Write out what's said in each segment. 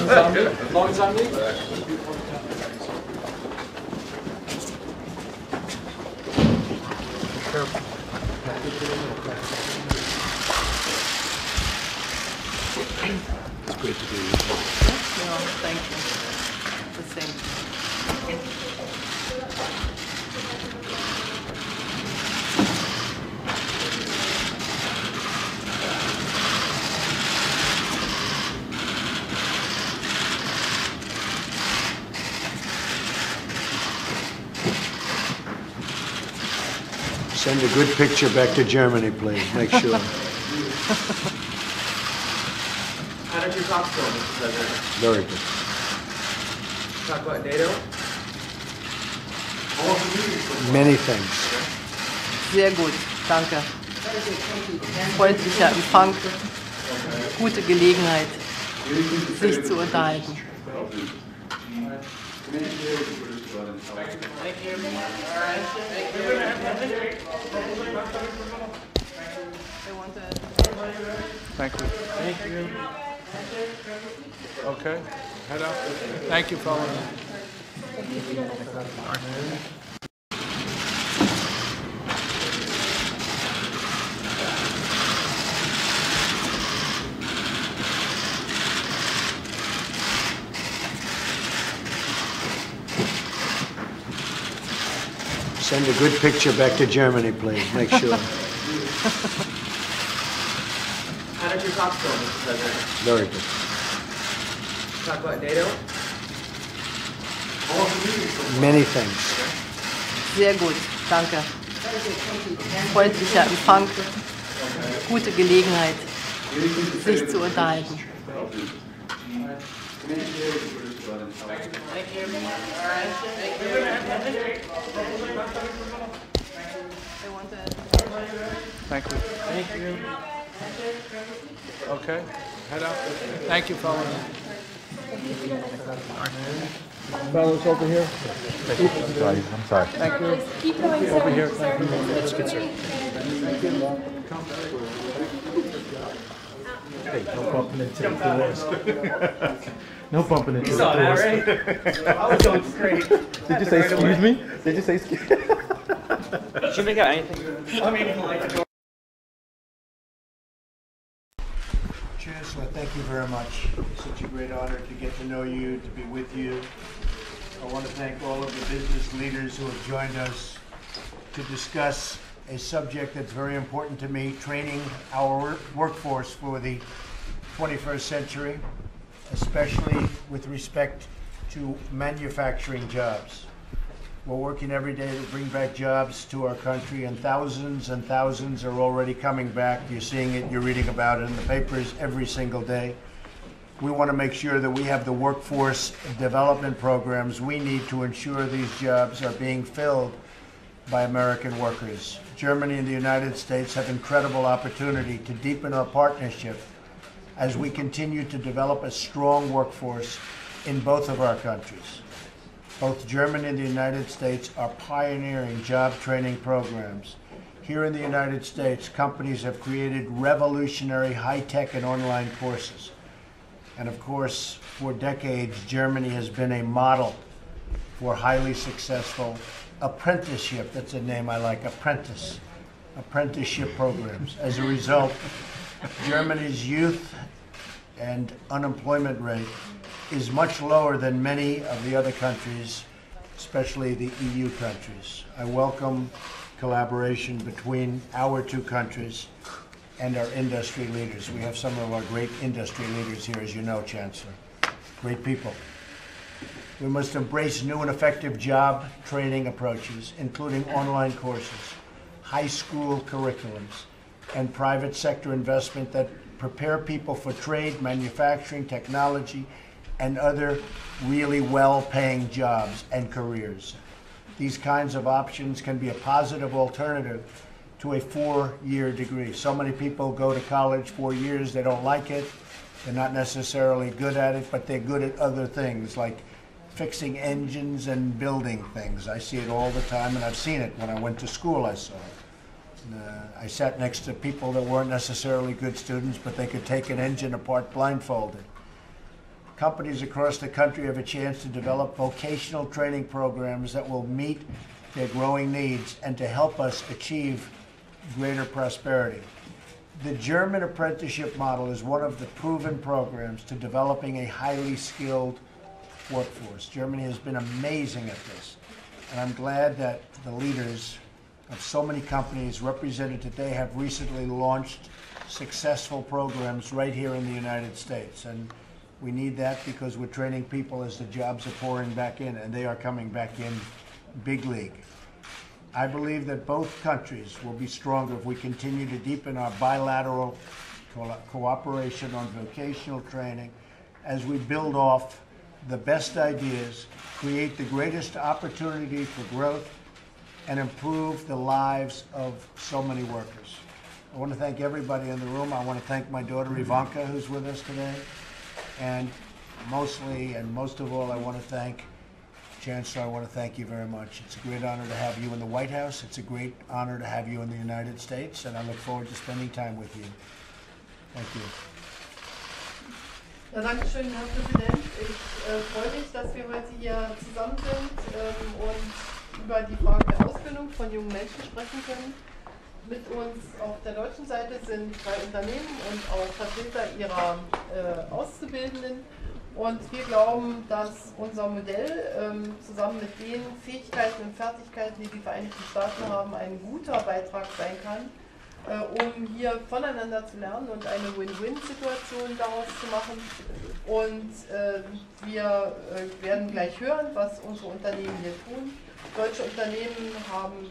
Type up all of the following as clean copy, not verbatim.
Langsam nicht. It's great to be with you. No, thank you. The same. Send a good picture back to Germany, please. Make sure. How did you talk to him, Mr. President? Very good. Talk about NATO? Many things. Sehr gut, danke. Freundlicher Empfang, gute Gelegenheit, sich zu unterhalten. Thank you. Thank you. Okay, head up. Thank you, fellas. Send a good picture back to Germany, please. Make sure. How did you talk to him, Mr. President? Very good. Talk about NATO? Many things. Sehr gut, danke. Freundlicher Empfang, gute Gelegenheit, sich zu unterhalten. Thank you. Thank you. Okay, head up. Thank you, fellas. Fellas over here. Sorry, I'm sorry. Thank you. Over here. Thank you. Let's get started. Hey, no bumping into the doors. No bumping into You the saw that, doors. right? I was going straight. Did you say excuse me? Did you say excuse me? Did you make out anything? I mean, like... Chancellor, thank you very much. It's such a great honor to get to know you, to be with you. I want to thank all of the business leaders who have joined us to discuss a subject that's very important to me, training our workforce for the 21st century, especially with respect to manufacturing jobs. We're working every day to bring back jobs to our country, and thousands are already coming back. You're seeing it, you're reading about it in the papers every single day. We want to make sure that we have the workforce development programs we need to ensure these jobs are being filled by American workers. Germany and the United States have incredible opportunity to deepen our partnership as we continue to develop a strong workforce in both of our countries. Both Germany and the United States are pioneering job training programs. Here in the United States, companies have created revolutionary high-tech and online courses. And of course, for decades, Germany has been a model for highly successful apprenticeship. That's a name I like, apprenticeship programs. As a result, Germany's youth and unemployment rate is much lower than many of the other countries, especially the EU countries. I welcome collaboration between our two countries and our industry leaders. We have some of our great industry leaders here, as you know, Chancellor. Great people. We must embrace new and effective job training approaches, including online courses, high school curriculums, and private sector investment that prepare people for trade, manufacturing, technology, and other really well-paying jobs and careers. These kinds of options can be a positive alternative to a 4-year degree. So many people go to college 4 years, they don't like it, they're not necessarily good at it, but they're good at other things like fixing engines and building things. I see it all the time, and I've seen it. When I went to school, I saw it. I sat next to people that weren't necessarily good students, but they could take an engine apart blindfolded. companies across the country have a chance to develop vocational training programs that will meet their growing needs and to help us achieve greater prosperity. The German apprenticeship model is one of the proven programs to developing a highly skilled workforce. Germany has been amazing at this, and I'm glad that the leaders of so many companies represented today have recently launched successful programs right here in the United States. And we need that because we're training people as the jobs are pouring back in, and they are coming back in big league. I believe that both countries will be stronger if we continue to deepen our bilateral cooperation on vocational training as we build off the best ideas, create the greatest opportunity for growth, and improve the lives of so many workers. I want to thank everybody in the room. I want to thank my daughter Ivanka, who's with us today. And mostly, and most of all, I want to thank Chancellor. I want to thank you very much. It's a great honor to have you in the White House. It's a great honor to have you in the United States, and I look forward to spending time with you. Thank you. Ja, danke schön, Herr Präsident. Ich freue mich, dass wir heute hier zusammen sind und über die Frage der Ausbildung von jungen Menschen sprechen können. Mit uns auf der deutschen Seite sind 3 Unternehmen und auch Vertreter ihrer Auszubildenden. Und wir glauben, dass unser Modell zusammen mit den Fähigkeiten und Fertigkeiten, die die Vereinigten Staaten haben, ein guter Beitrag sein kann, um hier voneinander zu lernen und eine Win-Win-Situation daraus zu machen. Und wir werden gleich hören, was unsere Unternehmen hier tun. Deutsche Unternehmen haben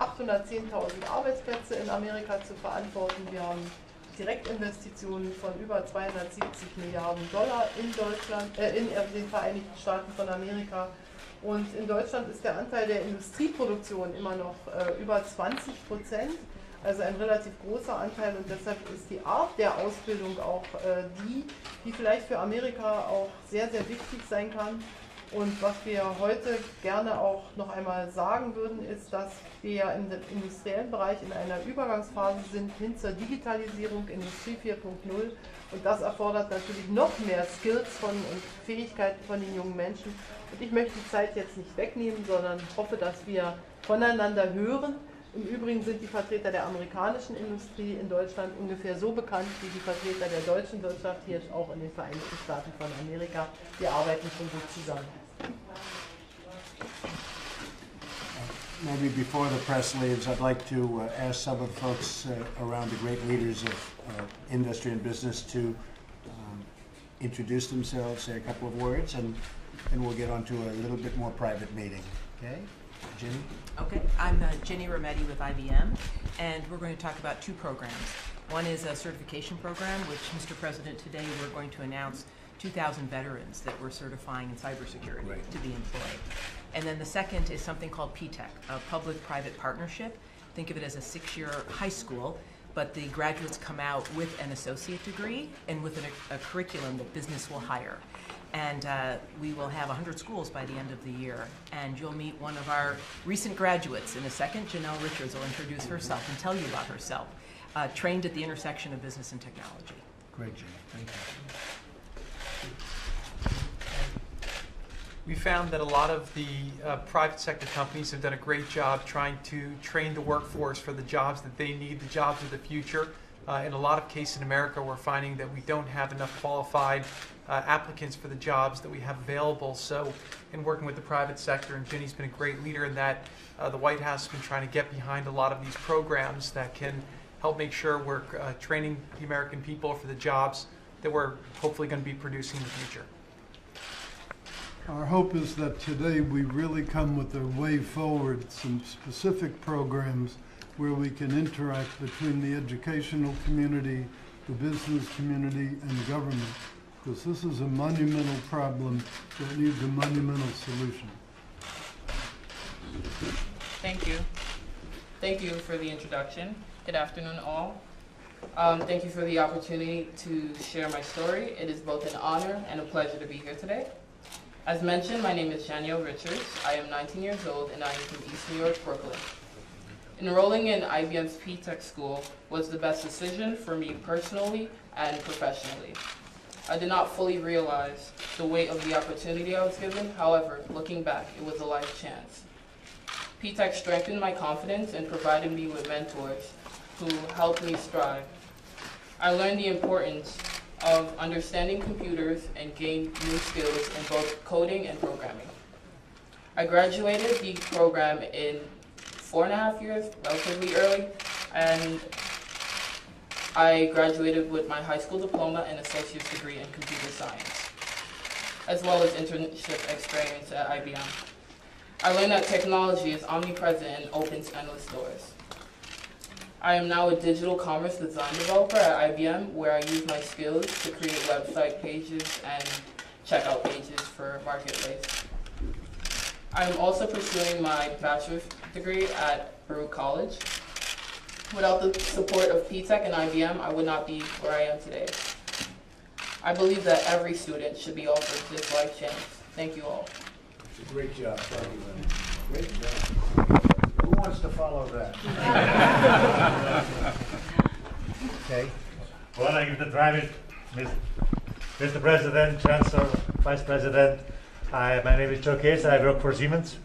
810.000 Arbeitsplätze in Amerika zu verantworten. Wir haben Direktinvestitionen von über 270 Milliarden Dollar in Deutschland, in den Vereinigten Staaten von Amerika. Und in Deutschland ist der Anteil der Industrieproduktion immer noch über 20%, also ein relativ großer Anteil. Und deshalb ist die Art der Ausbildung auch die vielleicht für Amerika auch sehr, sehr wichtig sein kann. Und was wir heute gerne auch noch einmal sagen würden, ist, dass wir im industriellen Bereich in einer Übergangsphase sind hin zur Digitalisierung, Industrie 4.0. Und das erfordert natürlich noch mehr Skills und Fähigkeiten von den jungen Menschen. Und ich möchte die Zeit jetzt nicht wegnehmen, sondern hoffe, dass wir voneinander hören. Im Übrigen sind die Vertreter der amerikanischen Industrie in Deutschland ungefähr so bekannt wie die Vertreter der deutschen Wirtschaft hier auch in den Vereinigten Staaten von Amerika. Wir arbeiten schon gut zusammen. Maybe before the press leaves, I'd like to ask some of the folks around the great leaders of industry and business to introduce themselves, say a couple of words, and we'll get on to a little bit more private meeting. Okay? Jenny? Okay, I'm Jenny Rometty with IBM, and we're going to talk about 2 programs. One is a certification program, which, Mr. President, today we're going to announce 2,000 veterans that we're certifying in cybersecurity to be employed. And then the second is something called PTech, a public-private partnership. Think of it as a 6-year high school, but the graduates come out with an associate degree and with a curriculum that business will hire. And we will have 100 schools by the end of the year. And you'll meet one of our recent graduates in a second. Janelle Richards will introduce herself and tell you about herself. Trained at the intersection of business and technology. Great, Jenny. Thank you. We found that a lot of the private sector companies have done a great job trying to train the workforce for the jobs that they need, the jobs of the future. In a lot of cases in America, we're finding that we don't have enough qualified applicants for the jobs that we have available. So in working with the private sector, and Jenny's been a great leader in that, the White House has been trying to get behind a lot of these programs that can help make sure we're training the American people for the jobs that we're hopefully going to be producing in the future. Our hope is that today we really come with a way forward, some specific programs where we can interact between the educational community, the business community, and government, because this is a monumental problem that needs a monumental solution. Thank you. Thank you for the introduction. Good afternoon, all. Thank you for the opportunity to share my story. It is both an honor and a pleasure to be here today. As mentioned, my name is Janelle Richards. I am 19 years old and I am from East New York, Brooklyn. Enrolling in IBM's PTech school was the best decision for me personally and professionally. I did not fully realize the weight of the opportunity I was given. However, looking back, it was a life chance. P-Tech strengthened my confidence and provided me with mentors who helped me strive. I learned the importance of understanding computers and gained new skills in both coding and programming. I graduated the program in 4.5 years, relatively early, and I graduated with my high school diploma and associate's degree in computer science, as well as internship experience at IBM. I learned that technology is omnipresent and opens endless doors. I am now a digital commerce design developer at IBM, where I use my skills to create website pages and checkout pages for Marketplace. I am also pursuing my bachelor's degree at Baruch College. Without the support of P-Tech and IBM, I would not be where I am today. I believe that every student should be offered this life chance. Thank you all. Great job. Thank you, Lynn. Great job. Who wants to follow that? Okay. Well, I give the private, Mr. President, Chancellor, Vice President. My name is Joe Case. I work for Siemens.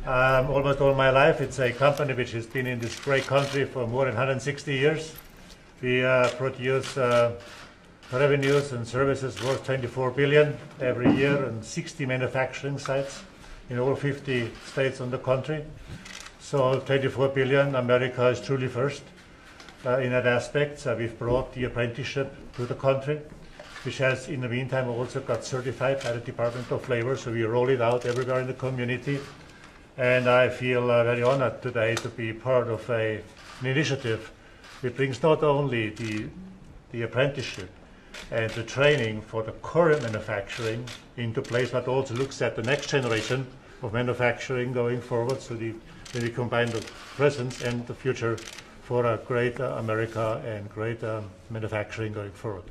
Almost all my life. It's a company which has been in this great country for more than 160 years. We produce revenues and services worth 24 billion every year and 60 manufacturing sites in all 50 states on the country. So 24 billion, America is truly first in that aspect. We've brought the apprenticeship to the country, which has in the meantime also got certified by the Department of Labor, so we roll it out everywhere in the community. And I feel very honored today to be part of an initiative that brings not only the apprenticeship and the training for the current manufacturing into place, but also looks at the next generation of manufacturing going forward, so we combine the present and the future for a great America and great manufacturing going forward.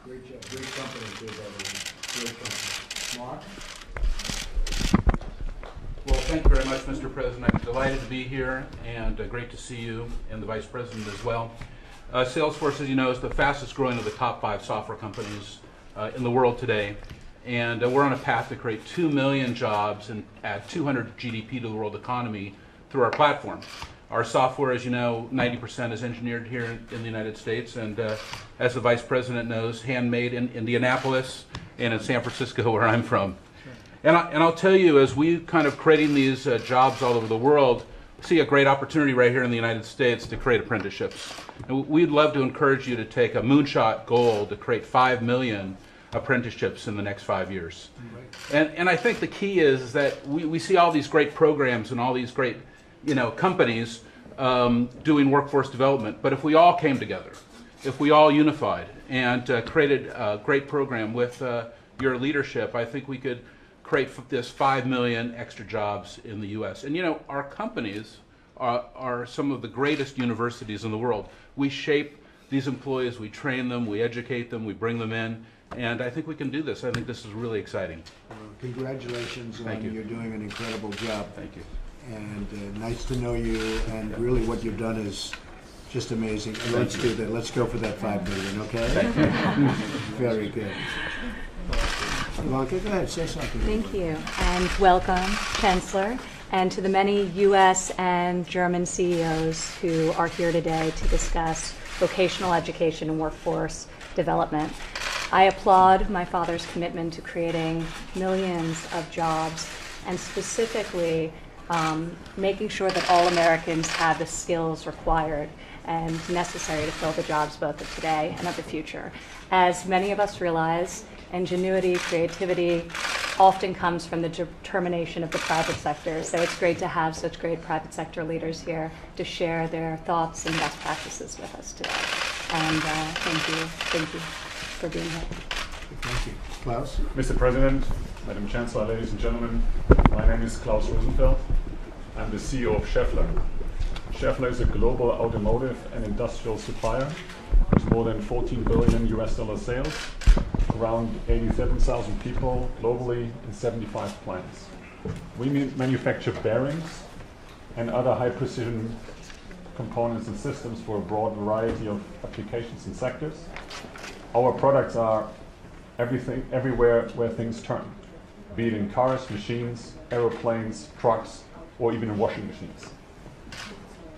Great job. Great company, too, by the way. Great company. Mark? Well, thank you very much, Mr. President. I'm delighted to be here, and great to see you and the Vice President as well. Salesforce, as you know, is the fastest growing of the top 5 software companies in the world today. And we're on a path to create 2 million jobs and add 200 GDP to the world economy through our platform. Our software, as you know, 90% is engineered here in the United States, and as the Vice President knows, handmade in Indianapolis and in San Francisco, where I'm from. And I'll tell you, as we kind of creating these jobs all over the world, see a great opportunity right here in the United States to create apprenticeships. And we'd love to encourage you to take a moonshot goal to create 5 million apprenticeships in the next 5 years. And I think the key is that we see all these great programs and all these great companies doing workforce development. But if we all came together, if we all unified and created a great program with your leadership, I think we could create this 5 million extra jobs in the U.S. And our companies are some of the greatest universities in the world. We shape these employees, we train them, we educate them, we bring them in, and I think we can do this. I think this is really exciting. Congratulations. Thank you. You're doing an incredible job. Thank you. And nice to know you, and really what you've done is just amazing. And let's do that. Let's go for that 5 million, okay? Thank you. Very good. Ivanka, go ahead, say something. Thank you, and welcome, Chancellor, and to the many U.S. and German CEOs who are here today to discuss vocational education and workforce development. I applaud my father's commitment to creating millions of jobs and specifically making sure that all Americans have the skills required and necessary to fill the jobs both of today and of the future. As many of us realize, ingenuity, creativity often comes from the determination of the private sector. So it's great to have such great private sector leaders here to share their thoughts and best practices with us today. And thank you for being here. Thank you. Klaus? Mr. President, Madam Chancellor, ladies and gentlemen, my name is Klaus Rosenfeld. I'm the CEO of Schaeffler. Schaeffler is a global automotive and industrial supplier with more than 14 billion US dollar sales, around 87,000 people globally in 75 plants. We manufacture bearings and other high precision components and systems for a broad variety of applications and sectors. Our products are everything, everywhere where things turn, be it in cars, machines, aeroplanes, trucks, or even in washing machines.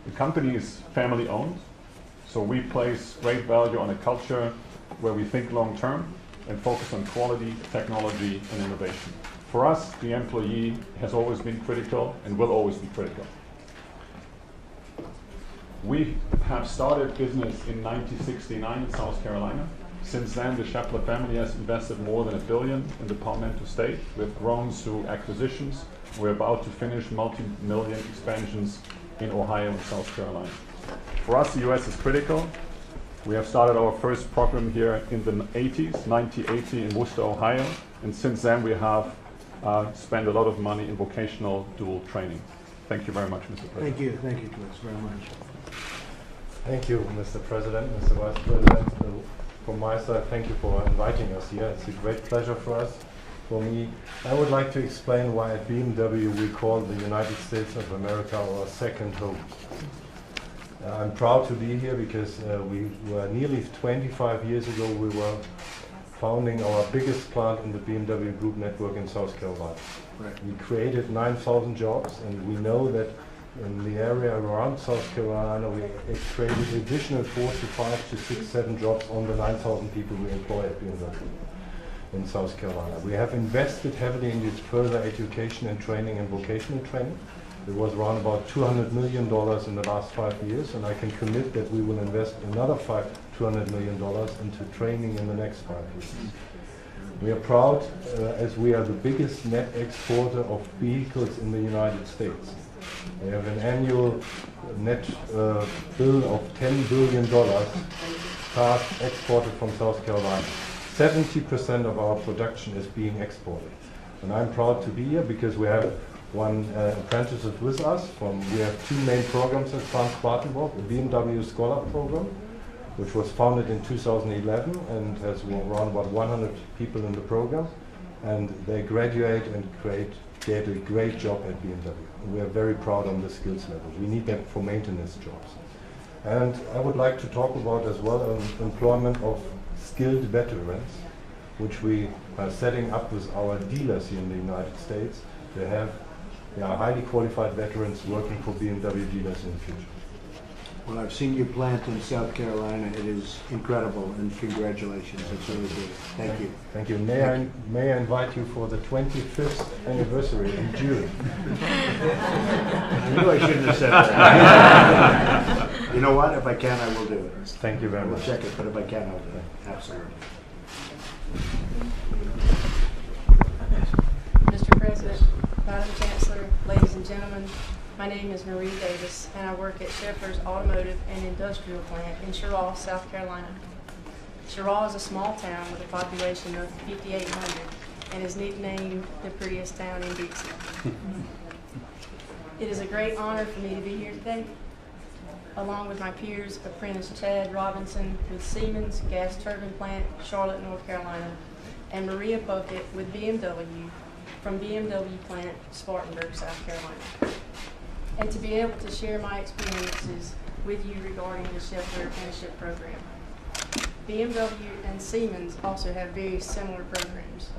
The company is family owned, so we place great value on a culture where we think long term and focus on quality, technology, and innovation. For us, the employee has always been critical and will always be critical. We have started business in 1969 in South Carolina. Since then, the Chancellor family has invested more than $1 billion in the Palmetto state. We've grown through acquisitions. We're about to finish multi-million expansions in Ohio and South Carolina. For us, the US is critical. We have started our first program here in the 1980 in Worcester, Ohio. And since then, we have spent a lot of money in vocational dual training. Thank you very much, Mr. President. Thank you, Chris, very much. Thank you, Mr. President, Mr. Vice President. From my side, thank you for inviting us here. It's a great pleasure for us. For me, I would like to explain why at BMW we call the United States of America our second home. I'm proud to be here because we were nearly 25 years ago we were founding our biggest plant in the BMW Group network in South Carolina. Right. We created 9,000 jobs, and we know that in the area around South Carolina we created additional 4 to 5 to 6, 7 jobs on the 9,000 people we employ at BMW in South Carolina. We have invested heavily in its further education and training and vocational training. It was around about $200 million in the last 5 years, and I can commit that we will invest another $200 million into training in the next 5 years. We are proud as we are the biggest net exporter of vehicles in the United States. We have an annual net bill of $10 billion cars exported from South Carolina. 70% of our production is being exported. And I'm proud to be here because we have one apprentice with us. We have 2 main programs at Spartanburg, the BMW Scholar Program, which was founded in 2011 and has around about 100 people in the program. And they graduate and get a great job at BMW. We are very proud on the skills level. We need them for maintenance jobs. And I would like to talk about as well employment of skilled veterans, which we are setting up with our dealers here in the United States to have highly qualified veterans working for BMW dealers in the future. Well, I've seen your plant in South Carolina. It is incredible, and congratulations. It's really good. Thank you. Thank you. May I invite you for the 25th anniversary in June? I knew I shouldn't have said that. You know what? If I can, I will do it. Thank you very much. We'll check it, but if I can, I'll do it. Absolutely. Mr. President, Madam Chancellor, ladies and gentlemen, my name is Marie Davis, and I work at Chancellor's Automotive and Industrial Plant in Sherall, South Carolina. Sherall is a small town with a population of 5,800 and is nicknamed the prettiest town in Dixie. It is a great honor for me to be here today, along with my peers, apprentice Chad Robinson with Siemens Gas Turbine Plant, Charlotte, North Carolina, and Maria Puckett with BMW from BMW Plant, Spartanburg, South Carolina. And to be able to share my experiences with you regarding the Chancellor Apprenticeship Program. BMW and Siemens also have very similar programs.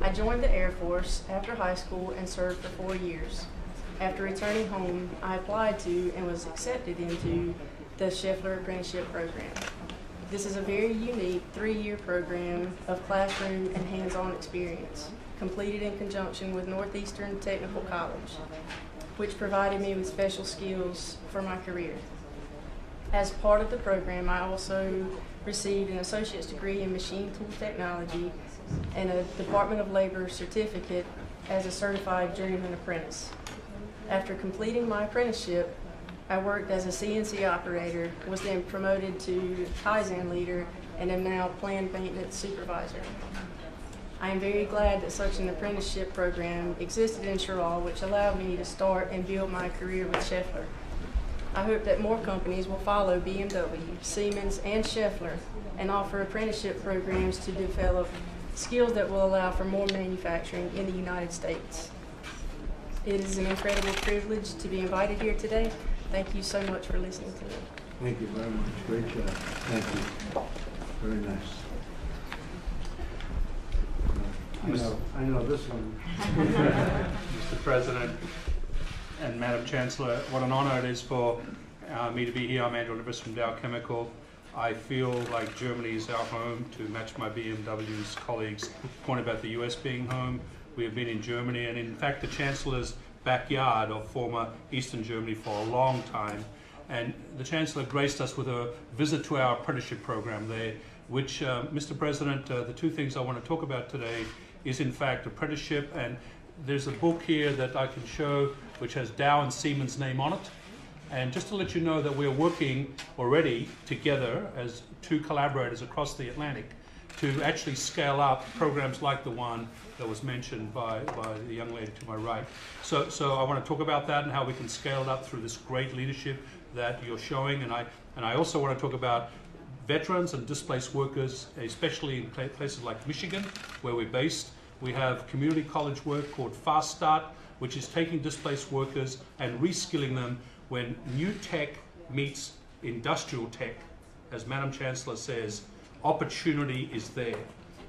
I joined the Air Force after high school and served for 4 years. After returning home, I applied to and was accepted into the Chancellor Apprenticeship Program. This is a very unique 3-year program of classroom and hands-on experience, completed in conjunction with Northeastern Technical College, which provided me with special skills for my career. As part of the program, I also received an associate's degree in machine tool technology and a Department of Labor certificate as a certified journeyman apprentice. After completing my apprenticeship, I worked as a CNC operator, was then promoted to Kaizen leader, and am now planned maintenance supervisor. I am very glad that such an apprenticeship program existed in Sherall, which allowed me to start and build my career with Chancellor. I hope that more companies will follow BMW, Siemens, and Chancellor and offer apprenticeship programs to develop skills that will allow for more manufacturing in the United States. It is an incredible privilege to be invited here today. Thank you so much for listening to me. Thank you very much. Great job. Thank you. Very nice. I know this one. Mr. President and Madam Chancellor, what an honor it is for me to be here. I'm Andrew Livers from Dow Chemical. I feel like Germany is our home, to match my BMW's colleagues' point about the US being home. We have been in Germany and in fact the Chancellor's backyard of former Eastern Germany for a long time. And the Chancellor graced us with a visit to our apprenticeship program there, which, Mr. President, the two things I want to talk about today is in fact apprenticeship, and there's a book here that I can show which has Dow and Siemens' name on it. And just to let you know that we're working already together as two collaborators across the Atlantic to actually scale up programs like the one that was mentioned by the young lady to my right. So I want to talk about that and how we can scale it up through this great leadership that you're showing. And I also want to talk about veterans and displaced workers, especially in places like Michigan, where we're based. We have community college work called Fast Start, which is taking displaced workers and reskilling them. When new tech meets industrial tech, as Madam Chancellor says, opportunity is there,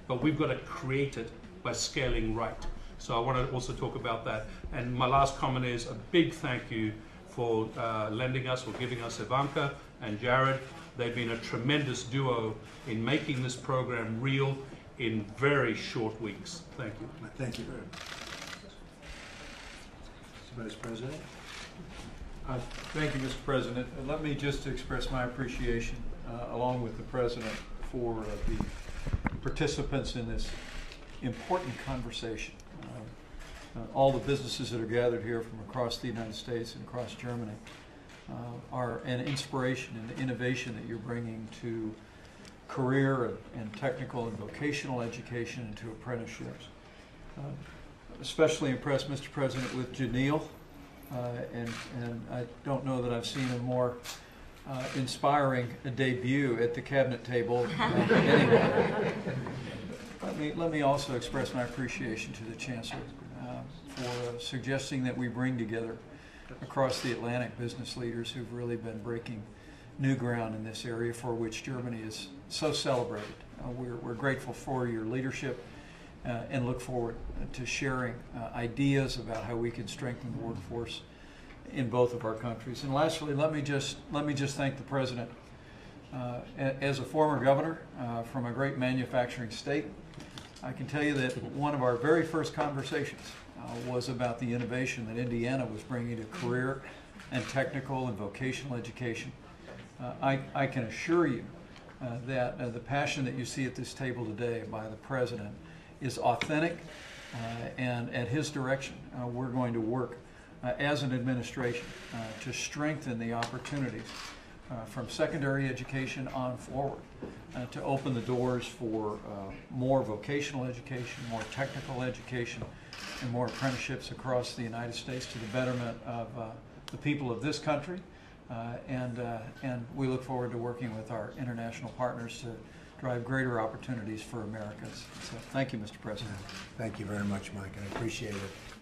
but we've got to create it by scaling right. So I want to also talk about that. And my last comment is a big thank you for lending us or giving us Ivanka and Jared. They've been a tremendous duo in making this program real in very short weeks. Thank you. Thank you very much. Vice President. Thank you, Mr. President. Let me just express my appreciation, along with the President, for the participants in this important conversation. All the businesses that are gathered here from across the United States and across Germany are an inspiration and innovation that you're bringing to career and technical and vocational education and to apprenticeships. Especially impressed, Mr. President, with Janelle. And I don't know that I've seen a more inspiring debut at the cabinet table anyway. Let me also express my appreciation to the Chancellor for suggesting that we bring together across the Atlantic business leaders who've really been breaking new ground in this area for which Germany is so celebrated. We're grateful for your leadership and look forward to sharing ideas about how we can strengthen the workforce in both of our countries. And lastly, let me just thank the President. As a former governor from a great manufacturing state, I can tell you that one of our very first conversations was about the innovation that Indiana was bringing to career and technical and vocational education. I can assure you that the passion that you see at this table today by the President is authentic, and at his direction, we're going to work as an administration to strengthen the opportunities from secondary education on forward to open the doors for more vocational education, more technical education, and more apprenticeships across the United States to the betterment of the people of this country. And we look forward to working with our international partners to drive greater opportunities for Americans. So thank you, Mr. President. Thank you very much, Mike. I appreciate it.